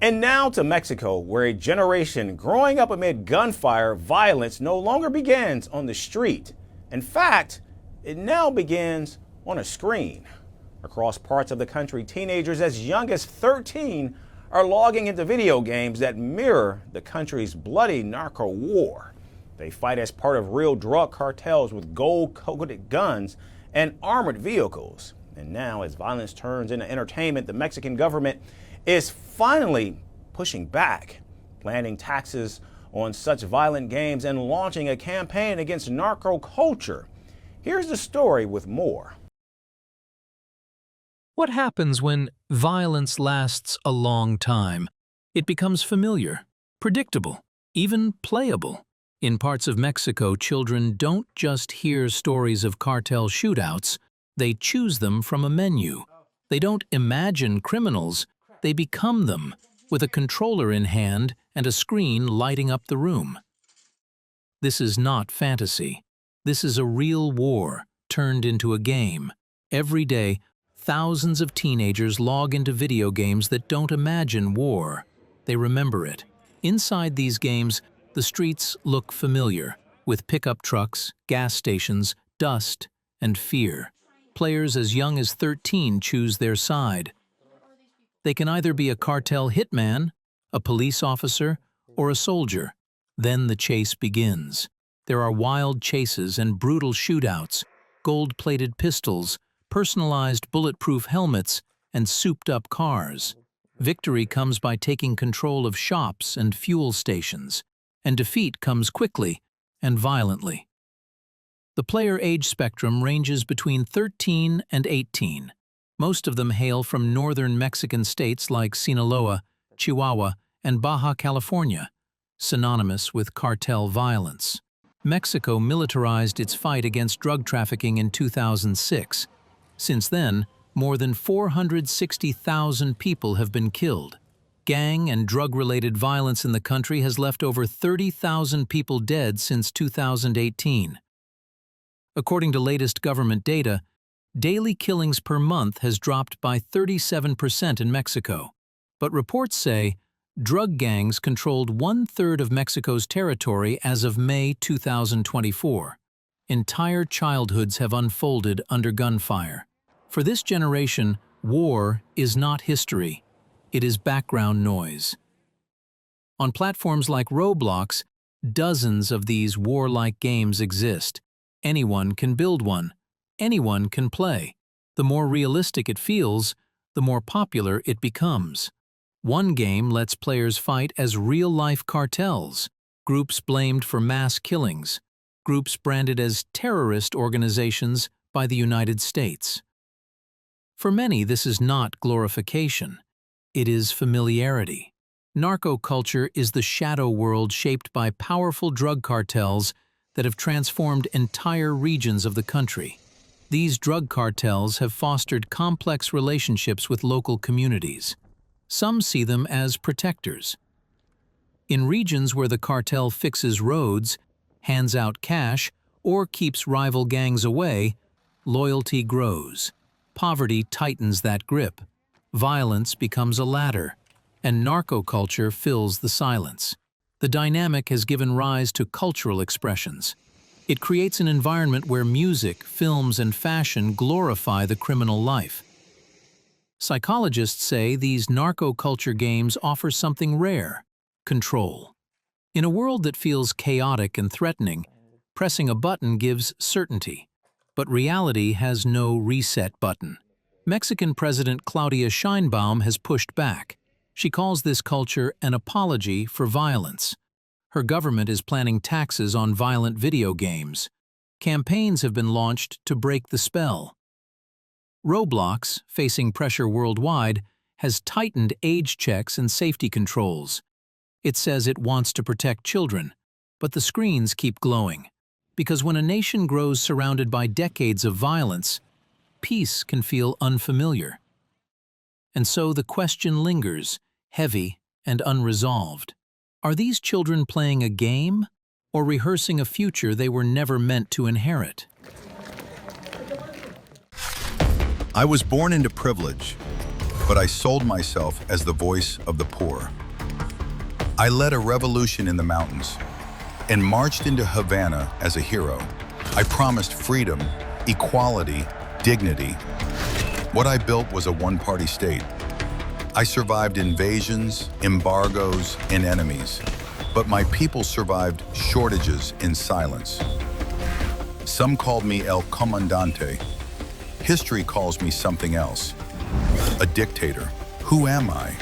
And now to Mexico, where a generation growing up amid gunfire violence no longer begins on the street. In fact, it now begins on a screen. Across parts of the country, teenagers as young as 13 are logging into video games that mirror the country's bloody narco war. They fight as part of real drug cartels with gold-coated guns and armored vehicles. And now, as violence turns into entertainment, the Mexican government is finally pushing back, planning taxes on such violent games and launching a campaign against narco culture. Here's the story with more. What happens when violence lasts a long time? It becomes familiar, predictable, even playable. In parts of Mexico, children don't just hear stories of cartel shootouts, they choose them from a menu. They don't imagine criminals, they become them, with a controller in hand and a screen lighting up the room. This is not fantasy. This is a real war turned into a game. Every day, thousands of teenagers log into video games that don't imagine war. They remember it. Inside these games, the streets look familiar, with pickup trucks, gas stations, dust, and fear. Players as young as 13 choose their side. They can either be a cartel hitman, a police officer, or a soldier. Then the chase begins. There are wild chases and brutal shootouts, gold-plated pistols, personalized bulletproof helmets, and souped-up cars. Victory comes by taking control of shops and fuel stations, and defeat comes quickly and violently. The player age spectrum ranges between 13 and 18. Most of them hail from northern Mexican states like Sinaloa, Chihuahua, and Baja California, synonymous with cartel violence. Mexico militarized its fight against drug trafficking in 2006. Since then, more than 460,000 people have been killed. Gang and drug-related violence in the country has left over 30,000 people dead since 2018. According to latest government data, daily killings per month has dropped by 37% in Mexico. But reports say drug gangs controlled one-third of Mexico's territory as of May 2024. Entire childhoods have unfolded under gunfire. For this generation, war is not history. It is background noise. On platforms like Roblox, dozens of these warlike games exist. Anyone can build one. Anyone can play. The more realistic it feels, the more popular it becomes. One game lets players fight as real-life cartels, groups blamed for mass killings, groups branded as terrorist organizations by the United States. For many, this is not glorification. It is familiarity. Narco culture is the shadow world shaped by powerful drug cartels that have transformed entire regions of the country. These drug cartels have fostered complex relationships with local communities. Some see them as protectors. In regions where the cartel fixes roads, hands out cash, or keeps rival gangs away, loyalty grows. Poverty tightens that grip. Violence becomes a ladder, and narco culture fills the silence. The dynamic has given rise to cultural expressions. It creates an environment where music, films, and fashion glorify the criminal life. Psychologists say these narco culture games offer something rare: control. In a world that feels chaotic and threatening, pressing a button gives certainty. But reality has no reset button. Mexican President Claudia Sheinbaum has pushed back. She calls this culture an apology for violence. Her government is planning taxes on violent video games. Campaigns have been launched to break the spell. Roblox, facing pressure worldwide, has tightened age checks and safety controls. It says it wants to protect children, but the screens keep glowing. Because when a nation grows surrounded by decades of violence, peace can feel unfamiliar. And so the question lingers, heavy and unresolved. Are these children playing a game or rehearsing a future they were never meant to inherit? I was born into privilege, but I sold myself as the voice of the poor. I led a revolution in the mountains and marched into Havana as a hero. I promised freedom, equality, dignity. What I built was a one-party state. I survived invasions, embargoes, and enemies, but my people survived shortages in silence. Some called me El Comandante. History calls me something else. A dictator. Who am I?